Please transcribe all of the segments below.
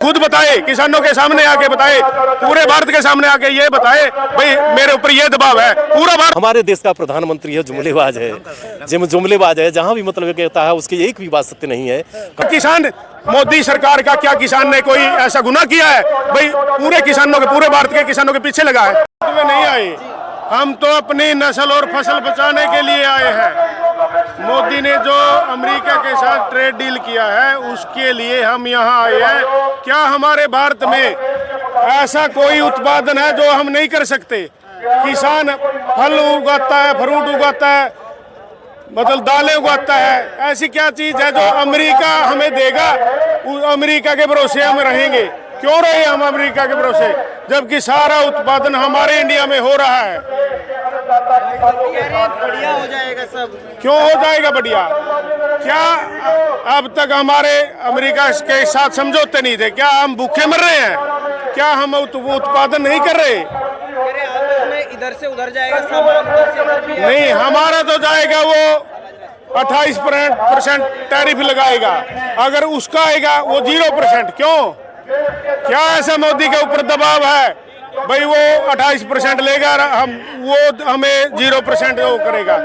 खुद बताए, किसानों के सामने आके बताए, पूरे भारत के सामने आके ये बताए भाई मेरे ऊपर ये दबाव है। पूरा भारत हमारे देश का प्रधानमंत्री है, जुमलेबाज है, जुमलेबाज है, जहां भी मतलब कहता है उसकी एक भी बात सत्य नहीं है। किसान, मोदी सरकार का क्या किसान ने कोई ऐसा गुनाह किया है भाई पूरे किसानों के, पूरे भारत के किसानों के पीछे लगा है? में नहीं आए, हम तो अपनी नस्ल और फसल बचाने के लिए आए हैं। मोदी ने जो अमेरिका के साथ ट्रेड डील किया है उसके लिए हम यहाँ आए हैं। क्या हमारे भारत में ऐसा कोई उत्पादन है जो हम नहीं कर सकते? किसान फल उगाता है, फ्रूट उगाता है, मतलब दालें उगाता है, ऐसी क्या चीज है जो अमेरिका हमें देगा? अमेरिका के भरोसे हम रहेंगे? क्यों रहे हम अमेरिका के भरोसे जबकि सारा उत्पादन हमारे इंडिया में हो रहा है? बढ़िया हो जाएगा सब। क्यों हो जाएगा बढ़िया? क्या अब तक हमारे अमेरिका के साथ समझौते नहीं थे? क्या हम भूखे मर रहे हैं? क्या हम उत्पादन नहीं कर रहे? इधर से उधर जाएगा सामान, उधर से उधर भी नहीं, हमारा तो जाएगा वो 28% टैरिफ लगाएगा, अगर उसका आएगा वो 0%। क्यों? क्या ऐसा मोदी के ऊपर दबाव है भाई वो 28% लेगा, हम वो हमें 0% वो करेगा?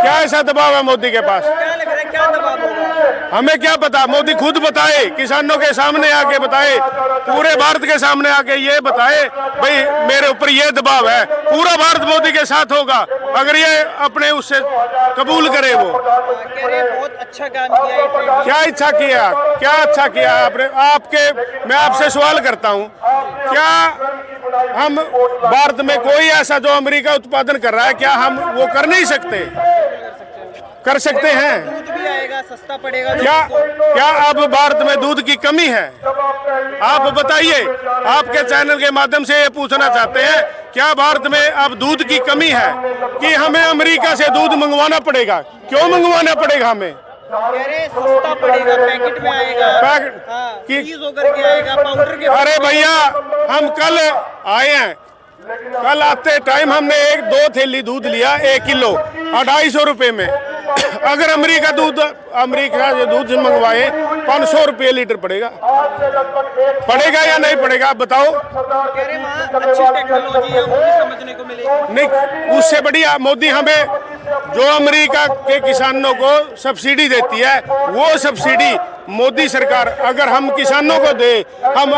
क्या ऐसा दबाव है मोदी के पास? क्या लग रहा है, क्या दबाव होगा? हमें क्या पता, मोदी खुद बताए, किसानों के सामने आके बताए, पूरे भारत के सामने आके ये बताए भाई मेरे ऊपर ये दबाव है। पूरा भारत मोदी के साथ होगा अगर ये अपने उससे कबूल करे। वो कह रहे हैं बहुत अच्छा काम किया है ट्रेड। क्या इच्छा किया, क्या अच्छा किया आपने? आपके मैं आपसे सवाल करता हूँ, क्या हम भारत में कोई ऐसा जो अमेरिका उत्पादन कर रहा है, क्या हम वो कर नहीं सकते? कर सकते हैं। दूध भी आएगा, सस्ता पड़ेगा। क्या अब भारत में दूध की कमी है? आप बताइए, आपके चैनल के माध्यम से ये पूछना चाहते हैं, क्या भारत में अब दूध की कमी है कि हमें अमेरिका से दूध मंगवाना पड़ेगा? क्यों मंगवाना पड़ेगा हमें? कह रहे सस्ता पड़ेगा, पैकेट में आएगा, फ्रीज होकर के आएगा, पाउडर के। अरे भैया, हम कल आए हैं, कल आते टाइम हमने 2 थैली दूध लिया 1 किलो 250 रुपए में। अगर अमेरिका से दूध मंगवाए 500 रुपये लीटर पड़ेगा या नहीं पड़ेगा? आप बताओ। कह रहे वहाँ अच्छी टेक्नोलॉजी है, वो भी समझने को मिलेगी। नहीं, उससे बढ़िया मोदी हमें जो अमेरिका के किसानों को सब्सिडी देती है, वो सब्सिडी मोदी सरकार अगर हम किसानों को दे, हम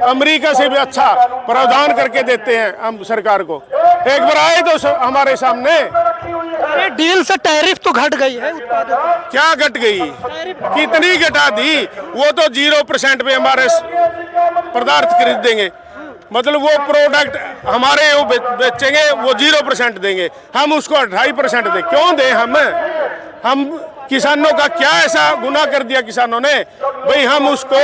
अमेरिका से भी अच्छा प्रावधान करके देते हैं हम सरकार को। एक बार आए तो हमारे सामने। अरे डील से टैरिफ तो घट गई है उत्पादन। क्या घट गई? कितनी घटा दी? वो तो 0% पे हमारे पदार्थ खरीद देंगे, मतलब वो प्रोडक्ट हमारे वो बेचेंगे, वो 0% देंगे, हम उसको 2.5% दें। क्यों दें? हम किसानों का क्या ऐसा गुनाह कर दिया किसानों ने भाई हम उसको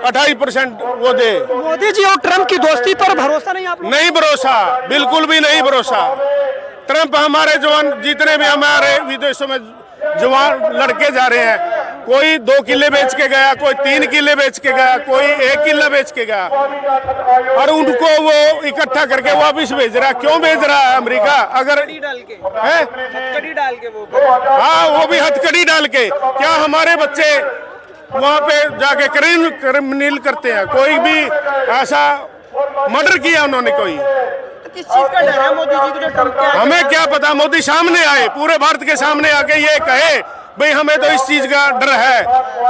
2.5% वो दे? मोदी जी और ट्रम्प की दोस्ती पर भरोसा नहीं? आप नहीं भरोसा, बिल्कुल भी नहीं भरोसा। ट्रम्प हमारे जवान जितने भी हमारे विदेशों में जवान लड़के जा रहे हैं, कोई 2 किले बेच के गया, कोई 3 किले बेच के गया, कोई 1 किला बेच के गया, और उनको वो इकट्ठा करके वापिस भेज रहा है। क्यों भेज रहा है अमेरिका? अगर डाल के है हथकड़ी डाल के वो, हाँ, वो भी हथकड़ी डाल के। क्या हमारे बच्चे वहाँ पे जाके क्रिमिनल करते हैं? कोई भी ऐसा मर्डर किया उन्होंने कोई? किस चीज का डर है मोदी जी को जो ट्रम्प के? हमें क्या पता, मोदी सामने आए, पूरे भारत के सामने आके ये कहे भाई हमें तो इस चीज का डर है।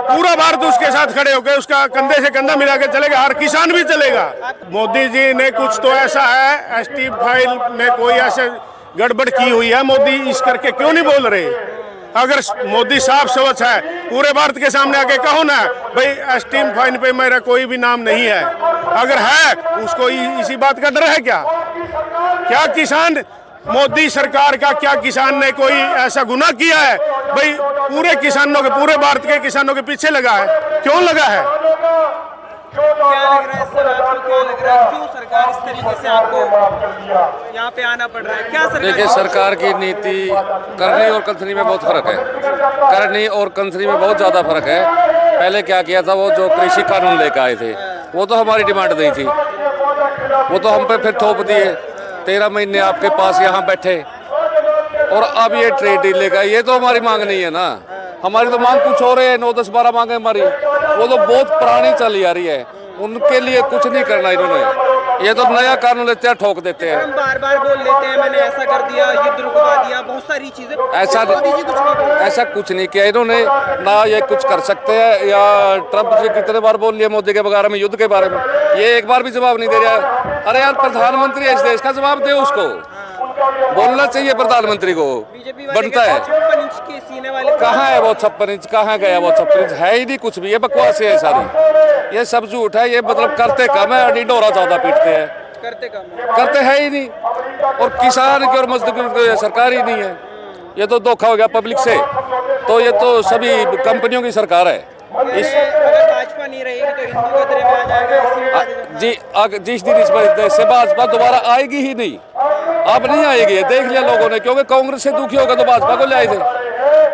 पूरा भारत उसके साथ खड़े होकर उसका कंधे से कंधा मिला के चलेगा, हर किसान भी चलेगा। मोदी जी ने कुछ तो ऐसा है, एसटी फाइल में कोई ऐसे गड़बड़ की हुई है, मोदी इस करके क्यों नहीं बोल रहे? अगर मोदी साफ स्वच्छ है, पूरे भारत के सामने आके कहो ना भाई एसटीम फाइन पे मेरा कोई भी नाम नहीं है। अगर है उसको इसी बात का डर है क्या? क्या किसान, मोदी सरकार का क्या किसान ने कोई ऐसा गुनाह किया है भाई पूरे किसानों के, पूरे भारत के किसानों के पीछे लगा है? क्यों लगा है? क्या लग रहा है सर, आपको क्या लग रहा है, क्यों सरकार इस तरीके से आपको यहाँ पे आना पड़ रहा है? क्या सरकार? देखिए, सरकार की नीति करनी और कंथनी में बहुत फर्क है। करनी और कंथनी में बहुत ज़्यादा फर्क है। पहले क्या किया था, वो जो कृषि कानून लेकर आए थे, वो तो हमारी डिमांड नहीं थी, वो तो हम पे फिर थोप दिए। 13 महीने आपके पास यहाँ बैठे, और अब ये ट्रेड डील लेकर, ये तो हमारी मांग नहीं है ना। हमारी तो मांग कुछ हो रही है, 9, 10, 12 मांगे हमारी, वो तो बहुत पुरानी चली आ रही है। उनके लिए कुछ नहीं करना इन्होंने, ये तो नया कानून लेते हैं, ठोक देते हैं। हम बार बार बोल लेते हैं मैंने ऐसा कर दिया, युद्ध रुकवा दिया, बहुत सारी चीजें, ऐसा कुछ नहीं किया इन्होंने, ना ये कुछ कर सकते हैं। या ट्रंप जी कितने बार बोल लिए मोदी के बारे में, युद्ध के बारे में, ये एक बार भी जवाब नहीं दे रहा। अरे यार प्रधानमंत्री है इस देश का, जवाब दे उसको, बोलना चाहिए प्रधानमंत्री को, बनता है। 56 इंच के सीने वाले कहाँ है वो 56 इंच, कहाँ गया वो 56 इंच, है ही नहीं कुछ भी, ये बकवास है सारी, ये सब झूठ है। ये मतलब करते कम है, डोरा ज्यादा पीटते हैं, करते है ही नहीं। और किसान की और मजदूर की सरकार ही नहीं है, ये तो धोखा हो गया पब्लिक से। तो ये तो सभी कंपनियों की सरकार है। अगर भाजपा नहीं रहेगी तो हिंदू खतरे में आ जाएगा, जिस दिन इस पर से भाजपा दोबारा आएगी ही नहीं, अब नहीं आएगी, देख लिया लोगों ने। क्योंकि कांग्रेस से दुखी होकर तो भाजपा को ले आए थे,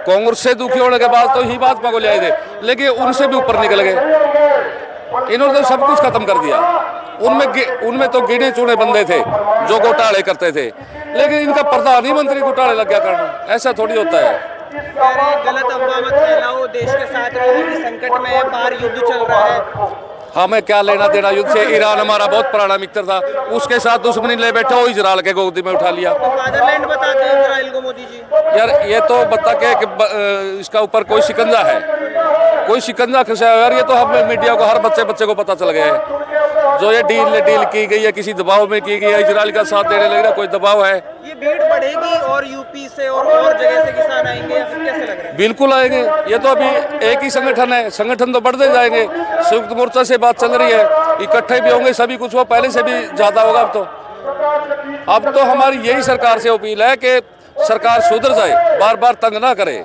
कांग्रेस से दुखी होने के बाद तो ही भाजपा को ले आए थे, लेकिन उनसे भी ऊपर निकल गए। इन्होंने तो सब कुछ खत्म कर दिया। उनमें तो गिने चुने बंदे थे जो घोटाले करते थे, लेकिन इनका प्रधानमंत्री घोटाले लग गया करना, ऐसा थोड़ी होता है। गलत अफवाह मत फैलाओ, देश के साथ रहो, कि संकट में है, बाहर युद्ध चल रहा है। हमें क्या लेना देना युद्ध से। ईरान हमारा बहुत पुराना मित्र था, उसके साथ दुश्मनी ले बैठे हो, इजराइल के गोदी में उठा लिया। तो फादरलैंड बताते हैं इजराइल को मोदी जी। यार ये तो बता के कि इसका ऊपर कोई शिकंजा है, कोई शिकंजा खसा है यार। ये तो हमें मीडिया को, हर बच्चे को पता चल गया है। जो ये डील की गई है, किसी दबाव में की गई है, इजराइल का साथ देने लग रहा, कोई दबाव है। ये भीड़ बढ़ेगी और यूपी से और जगह से किसान आएंगे, या फिर कैसे लग रहा है? बिल्कुल आएंगे। ये तो अभी एक ही संगठन है, संगठन तो बढ़ते जाएंगे। संयुक्त मोर्चा से बात चल रही है, इकट्ठे भी होंगे सभी कुछ, वो पहले से भी ज्यादा होगा। अब तो हमारी यही सरकार से अपील है कि सरकार सुधर जाए, बार बार तंग ना करे।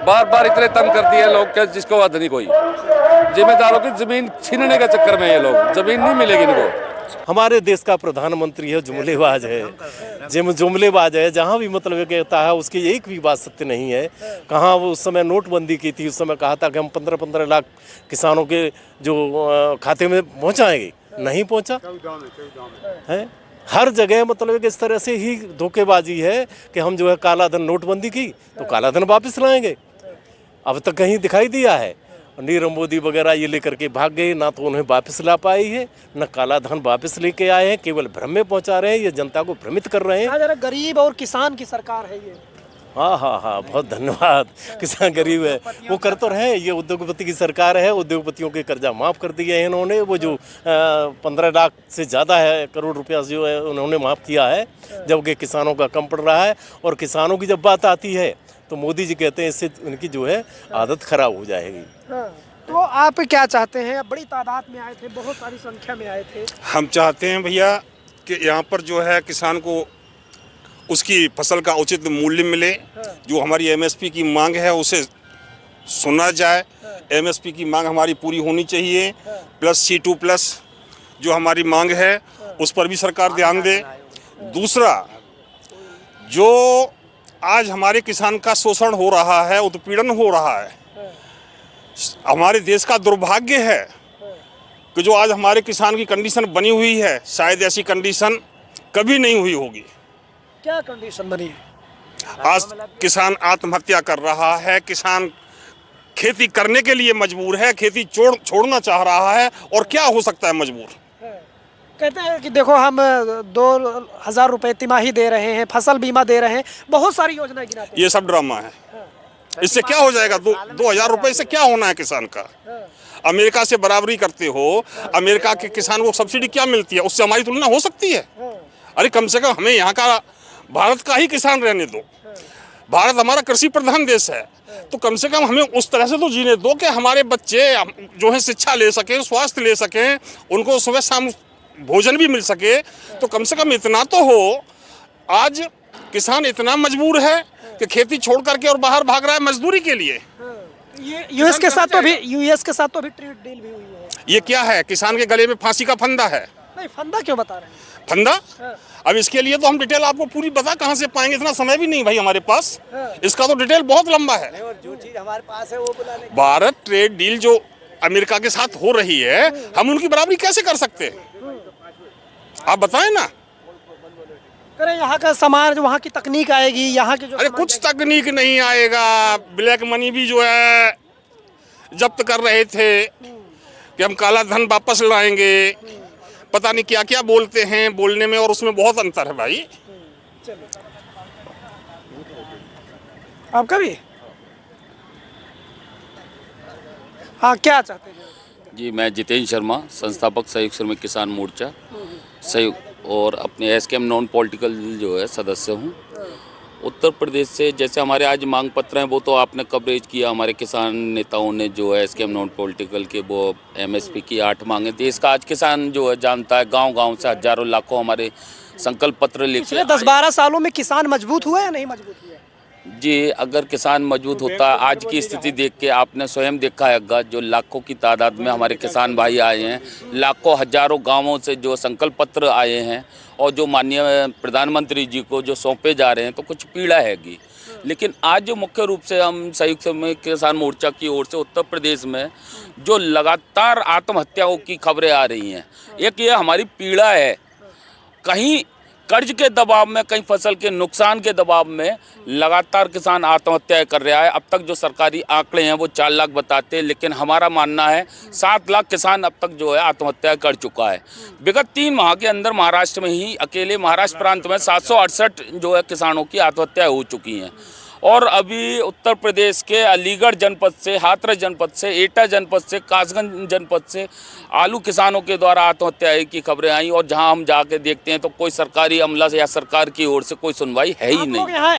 बार इतने तंग कर दिए लोग क्या, जिसको हद नहीं कोई। जिम्मेदारों की जमीन छीनने के चक्कर में ये लोग, जमीन नहीं मिलेगी इनको। हमारे देश का प्रधानमंत्री है जुमलेबाज है, जुमलेबाज है। जहाँ भी मतलब कहता है उसकी एक भी बात सत्य नहीं है। कहाँ वो उस समय नोटबंदी की थी, उस समय कहा था कि हम 15-15 लाख किसानों के जो खाते में पहुँचाएंगे, नहीं पहुँचा है। हर जगह मतलब इस तरह से ही धोखेबाजी है कि हम जो है काला धन, नोटबंदी की तो काला धन वापस लाएंगे, अब तक कहीं दिखाई दिया है? नीरव मोदी वगैरह ये लेकर के भाग गए, ना तो उन्हें वापस ला पाई है, न काला धन वापस लेके आए हैं, केवल भ्रम में पहुंचा रहे हैं, ये जनता को भ्रमित कर रहे हैं। जरा गरीब और किसान की सरकार है ये। हाँ, बहुत धन्यवाद। किसान गरीब है वो कर तो रहे, ये उद्योगपति की सरकार है। उद्योगपतियों के कर्जा माफ़ कर दिए हैं इन्होंने। वो जो 15 लाख से ज़्यादा है करोड़ रुपया जो है उन्होंने माफ़ किया है, जबकि किसानों का कम पड़ रहा है। और किसानों की जब बात आती है तो मोदी जी कहते हैं इससे उनकी जो है आदत खराब हो जाएगी। तो आप क्या चाहते हैं? बड़ी तादाद में आए थे, बहुत सारी संख्या में आए थे। हम चाहते हैं भैया कि यहाँ पर जो है किसान को उसकी फसल का उचित मूल्य मिले। जो हमारी एमएसपी की मांग है उसे सुना जाए। एमएसपी की मांग हमारी पूरी होनी चाहिए, प्लस C2+ जो हमारी मांग है उस पर भी सरकार ध्यान दे। दूसरा, जो आज हमारे किसान का शोषण हो रहा है, उत्पीड़न हो रहा है, हमारे देश का दुर्भाग्य है कि जो आज हमारे किसान की कंडीशन बनी हुई है, शायद ऐसी कंडीशन कभी नहीं हुई होगी। क्या कंडीशन बनी है? आज किसान आत्महत्या कर रहा है, किसान खेती करने के लिए मजबूर है, खेती छोड़ना चाह रहा है, और क्या हो सकता है मजबूर। कहते हैं कि देखो हम 2000 रुपए तिमाही दे रहे हैं, फसल बीमा दे रहे हैं, बहुत सारी योजनाएं गिनाते हैं। ये सब ड्रामा है। इससे क्या हो जाएगा? 2000 रुपए से क्या होना है किसान का? अमेरिका से बराबरी करते हो, अमेरिका के किसान को सब्सिडी क्या मिलती है, उससे हमारी तुलना हो सकती है? अरे कम से कम हमें यहाँ का, भारत का ही किसान रहने दो। भारत हमारा कृषि प्रधान देश है, तो कम से कम हमें उस तरह से तो जीने दो कि हमारे बच्चे जो है शिक्षा ले सकें, स्वास्थ्य ले सकें, उनको सुबह शाम भोजन भी मिल सके। तो कम से कम इतना तो हो। आज किसान इतना मजबूर है कि खेती छोड़ करके और बाहर भाग रहा है मजदूरी के लिए। ये यूएस के साथ तो भी ट्रेड डील भी हुई है। ये क्या है? किसान के गले में फांसी का फंदा है। नहीं, फंदा क्यों बता रहे हैं? फंदा? अब इसके लिए तो हम डिटेल आपको पूरी बता कहाँ से पाएंगे, इतना समय भी नहीं भाई हमारे पास। इसका तो डिटेल बहुत लंबा है। जो चीज हमारे पास है वो बुलाने। भारत ट्रेड डील जो अमेरिका के साथ हो रही है, हम उनकी बराबरी कैसे कर सकते हैं? आप बताएं ना, अरे यहाँ का सामान जो वहाँ की तकनीक आएगी, यहाँ की जो अरे सामान कुछ तकनीक नहीं आएगा। ब्लैक मनी भी जो है जब्त कर रहे थे कि हम काला धन वापस लाएंगे, पता नहीं क्या क्या बोलते हैं, बोलने में और उसमें बहुत अंतर है भाई। आपका भी? हाँ, क्या चाहते हैं? जी, मैं जितेंद्र शर्मा, संस्थापक संयुक्त श्रमिक किसान मोर्चा संयुक्त और अपने एसकेएम नॉन पॉलिटिकल जो है सदस्य हूँ। उत्तर प्रदेश से जैसे हमारे आज मांग पत्र हैं वो तो आपने कवरेज किया, हमारे किसान नेताओं ने जो है एसकेएम नॉन पॉलिटिकल के वो एमएसपी की 8 मांगे थी। इसका आज किसान जो है जानता है, गांव-गांव से हजारों लाखों हमारे संकल्प पत्र लिखे। पिछले 10-12 सालों में किसान मजबूत हुआ या नहीं मजबूत हुआ? जी, अगर किसान मजबूत होता, आज की स्थिति देख के आपने स्वयं देखा है जो लाखों की तादाद में हमारे किसान भाई आए हैं, लाखों हजारों गांवों से जो संकल्प पत्र आए हैं और जो माननीय प्रधानमंत्री जी को जो सौंपे जा रहे हैं, तो कुछ पीड़ा हैगी। लेकिन आज जो मुख्य रूप से हम संयुक्त श्रमिक किसान मोर्चा की ओर से उत्तर प्रदेश में जो लगातार आत्महत्याओं की खबरें आ रही हैं, एक ये हमारी पीड़ा है। कहीं कर्ज के दबाव में, कहीं फसल के नुकसान के दबाव में लगातार किसान आत्महत्या कर रहा है। अब तक जो सरकारी आंकड़े हैं वो 4 लाख बताते हैं, लेकिन हमारा मानना है 7 लाख किसान अब तक जो है आत्महत्या कर चुका है। विगत 3 माह के अंदर महाराष्ट्र में ही अकेले महाराष्ट्र प्रांत में 768 जो है किसानों की आत्महत्या हो चुकी हैं। और अभी उत्तर प्रदेश के अलीगढ़ जनपद से, हाथरस जनपद से, एटा जनपद से, कासगंज जनपद से आलू किसानों के द्वारा आत्महत्या की खबरें आई और जहां हम जाके देखते हैं तो कोई सरकारी अमला या सरकार की ओर से कोई सुनवाई है ही नहीं।